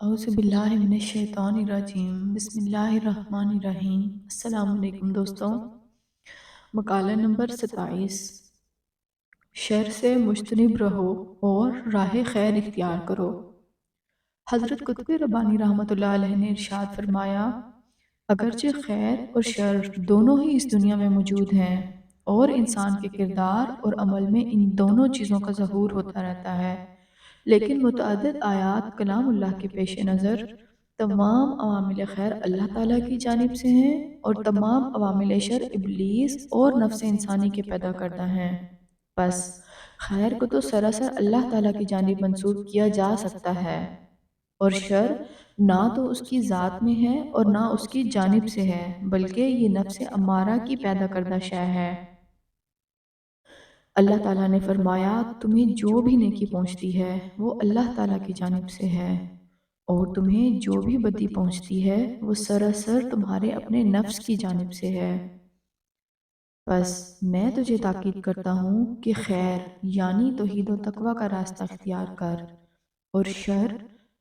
اعوذ باللہ من الشیطان الرجیم بسم اللہ الرحمن الرحیم۔ السلام علیکم دوستوں، مقالہ نمبر 27، شر سے مجتنب رہو اور راہ خیر اختیار کرو۔ حضرت قطب ربانی رحمۃ اللہ علیہ نے ارشاد فرمایا، اگرچہ خیر اور شر دونوں ہی اس دنیا میں موجود ہیں اور انسان کے کردار اور عمل میں ان دونوں چیزوں کا ظہور ہوتا رہتا ہے، لیکن متعدد آیات کلام اللہ کے پیش نظر تمام عوامل خیر اللہ تعالیٰ کی جانب سے ہیں اور تمام عوامل شر ابلیس اور نفس انسانی کے پیدا کردہ ہیں۔ بس خیر کو تو سراسر اللہ تعالیٰ کی جانب منسوب کیا جا سکتا ہے، اور شر نہ تو اس کی ذات میں ہے اور نہ اس کی جانب سے ہے، بلکہ یہ نفس امارہ کی پیدا کردہ شے ہے۔ اللہ تعالیٰ نے فرمایا، تمہیں جو بھی نیکی پہنچتی ہے وہ اللہ تعالیٰ کی جانب سے ہے، اور تمہیں جو بھی بدی پہنچتی ہے وہ سراسر تمہارے اپنے نفس کی جانب سے ہے۔ بس میں تجھے تاکید کرتا ہوں کہ خیر یعنی توحید و تقوی کا راستہ اختیار کر، اور شر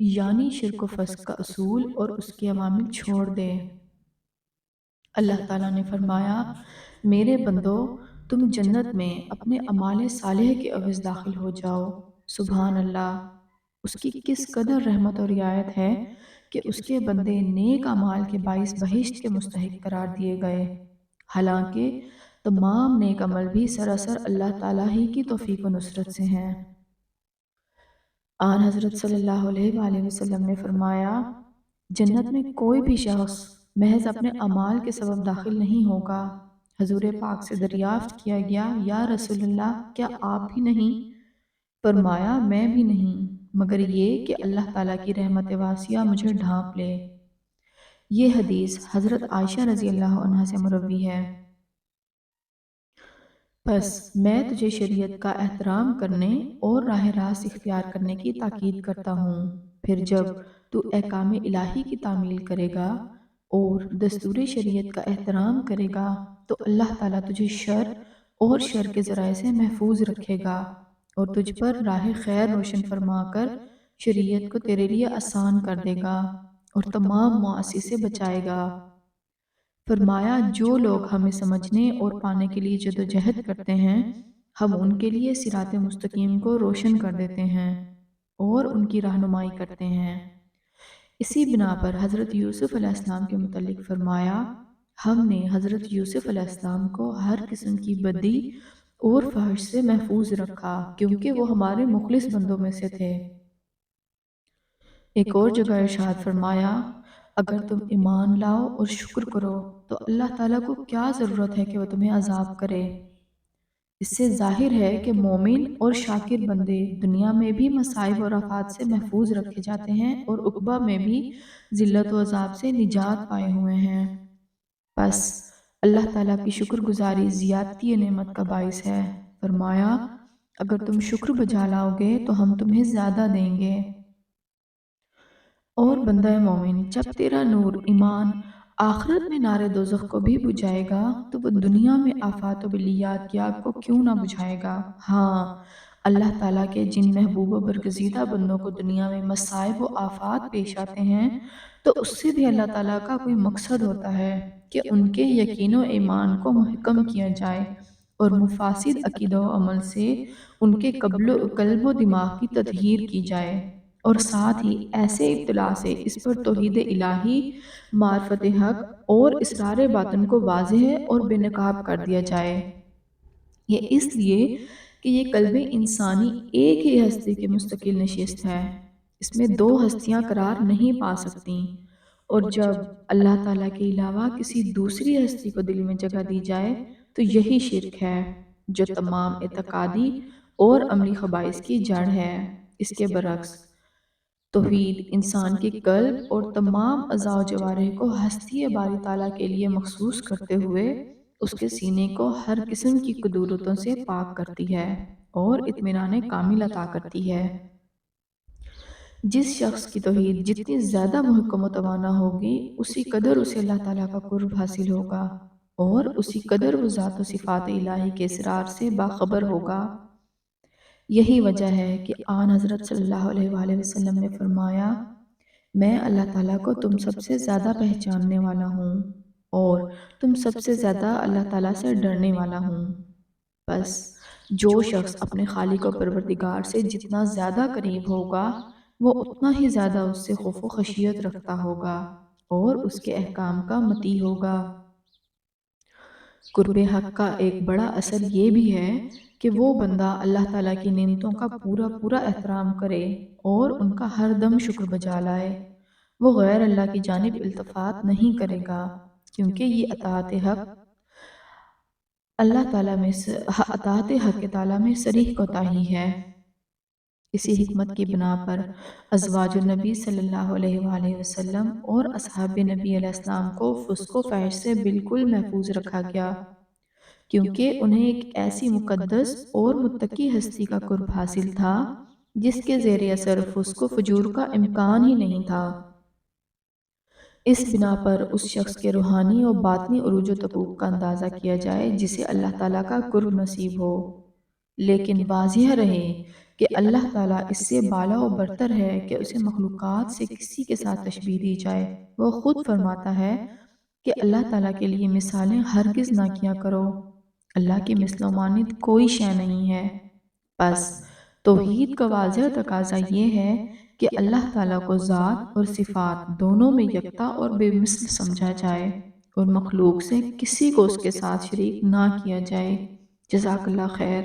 یعنی شرک و فسق کا اصول اور اس کے عوامل چھوڑ دے۔ اللہ تعالیٰ نے فرمایا، میرے بندو، تم جنت میں اپنے اعمال صالح کے عوض داخل ہو جاؤ۔ سبحان اللہ، اس کی کس قدر رحمت اور رعایت ہے کہ اس کے بندے نیک اعمال کے باعث بہشت کے مستحق قرار دیے گئے، حالانکہ تمام نیک عمل بھی سراسر اللہ تعالیٰ ہی کی توفیق و نصرت سے ہیں۔ آن حضرت صلی اللہ علیہ وآلہ وسلم نے فرمایا، جنت میں کوئی بھی شخص محض اپنے اعمال کے سبب داخل نہیں ہوگا۔ حضور پاک سے دریافت کیا گیا، یا رسول اللہ، کیا آپ بھی نہیں؟ فرمایا، میں بھی نہیں، مگر یہ کہ اللہ تعالیٰ کی رحمت واسعہ مجھے ڈھانپ لے۔ یہ حدیث حضرت عائشہ رضی اللہ عنہا سے مروی ہے۔ بس میں تجھے شریعت کا احترام کرنے اور راہ راست اختیار کرنے کی تاکید کرتا ہوں۔ پھر جب تو احکام الہی کی تعمیل کرے گا اور دستور شریعت کا احترام کرے گا تو اللہ تعالیٰ تجھے شر اور شر کے ذرائع سے محفوظ رکھے گا، اور تجھ پر راہ خیر روشن فرما کر شریعت کو تیرے لیے آسان کر دے گا اور تمام معاصی سے بچائے گا۔ فرمایا، جو لوگ ہمیں سمجھنے اور پانے کے لیے جدوجہد کرتے ہیں، ہم ان کے لیے صراط مستقیم کو روشن کر دیتے ہیں اور ان کی رہنمائی کرتے ہیں۔ اسی بنا پر حضرت یوسف علیہ السلام کے متعلق فرمایا، ہم نے حضرت یوسف علیہ السلام کو ہر قسم کی بدی اور فحش سے محفوظ رکھا، کیونکہ وہ ہمارے مخلص بندوں میں سے تھے۔ ایک اور جگہ ارشاد فرمایا، اگر تم ایمان لاؤ اور شکر کرو تو اللہ تعالیٰ کو کیا ضرورت ہے کہ وہ تمہیں عذاب کرے۔ اس سے ظاہر ہے کہ مومن اور شاکر بندے دنیا میں بھی مصائب اور آفات سے محفوظ رکھے جاتے ہیں اور عقبہ میں بھی ذلت و عذاب سے نجات پائے ہوئے ہیں۔ بس اللہ تعالیٰ کی شکر گزاری زیادتی نعمت کا باعث ہے۔ فرمایا، اگر تم شکر بجا لاؤ گے تو ہم تمہیں زیادہ دیں گے۔ اور بندہ مومن، جب تیرا نور ایمان آخرت میں نار دوزخ کو بھی بجھائے گا تو وہ دنیا میں آفات و بلیات کی آگ کو کیوں نہ بجھائے گا۔ ہاں، اللہ تعالیٰ کے جن محبوب و برگزیدہ بندوں کو دنیا میں مصائب و آفات پیش آتے ہیں تو اس سے بھی اللہ تعالیٰ کا کوئی مقصد ہوتا ہے کہ ان کے یقین و ایمان کو محکم کیا جائے اور مفاسد عقیدہ و عمل سے ان کے قلب و دماغ کی تطہیر کی جائے، اور ساتھ ہی ایسے ابتلاء سے اس پر توحید الہی، معرفت حق اور اسرار باطن کو واضح اور بے نقاب کر دیا جائے۔ یہ اس لیے کہ یہ قلب انسانی ایک ہی ہستی کی مستقل نشست ہے، اس میں دو ہستیاں قرار نہیں پا سکتیں، اور جب اللہ تعالیٰ کے علاوہ کسی دوسری ہستی کو دل میں جگہ دی جائے تو یہی شرک ہے، جو تمام اعتقادی اور عملی خبائث کی جڑ ہے۔ اس کے برعکس توحید انسان کے قلب اور تمام اعضاء و جوارح کو ہستی باری تعالیٰ کے لیے مخصوص کرتے ہوئے اس کے سینے کو ہر قسم کی کدورتوں سے پاک کرتی ہے اور اطمینان کامل عطا کرتی ہے۔ جس شخص کی توحید جتنی زیادہ محکم و توانا ہوگی، اسی قدر اسے اللہ تعالیٰ کا قرب حاصل ہوگا اور اسی قدر وہ ذات و صفات الہی کے اسرار سے باخبر ہوگا۔ یہی وجہ ہے کہ آن حضرت صلی اللہ علیہ وآلہ وسلم نے فرمایا، میں اللہ تعالیٰ کو تم سب سے زیادہ پہچاننے والا ہوں اور تم سب سے زیادہ اللہ تعالیٰ سے ڈرنے والا ہوں۔ بس جو شخص اپنے خالق و پروردگار سے جتنا زیادہ قریب ہوگا وہ اتنا ہی زیادہ اس سے خوف و خشیت رکھتا ہوگا اور اس کے احکام کا مطیع ہوگا۔ قرب حق کا ایک بڑا اثر یہ بھی ہے کہ وہ بندہ اللہ تعالیٰ کی نعمتوں کا پورا پورا احترام کرے اور ان کا ہر دم شکر بجا لائے۔ وہ غیر اللہ کی جانب التفات نہیں کرے گا کیونکہ یہ اطاعت حق اللہ تعالیٰ میں اطاعت حق تعالیٰ میں صریح کوتاہی ہے۔ اسی حکمت کی بنا پر ازواج النبی صلی اللہ علیہ وآلہ وسلم اور اصحاب نبی علیہ السلام کو فسق و فحش سے بالکل محفوظ رکھا گیا، کیونکہ انہیں ایک ایسی مقدس اور متقی ہستی کا قرب حاصل تھا جس کے زیر اثر فسق و فجور کا امکان ہی نہیں تھا۔ اس بنا پر اس شخص کے روحانی اور باطنی عروج و طپوع کا اندازہ کیا جائے جسے اللہ تعالیٰ کا قرب نصیب ہو، لیکن واضح رہے کہ اللہ تعالیٰ اس سے بالا و برتر ہے کہ اسے مخلوقات سے کسی کے ساتھ تشبیہ دی جائے۔ وہ خود فرماتا ہے کہ اللہ تعالیٰ کے لیے مثالیں ہرگز نہ کیا کرو، اللہ کی مثل و مانند کوئی شے نہیں ہے۔ بس توحید کا واضح تقاضا یہ ہے کہ اللہ تعالیٰ کو ذات اور صفات دونوں میں یکتا اور بے مثل سمجھا جائے اور مخلوق سے کسی کو اس کے ساتھ شریک نہ کیا جائے۔ جزاک اللہ خیر۔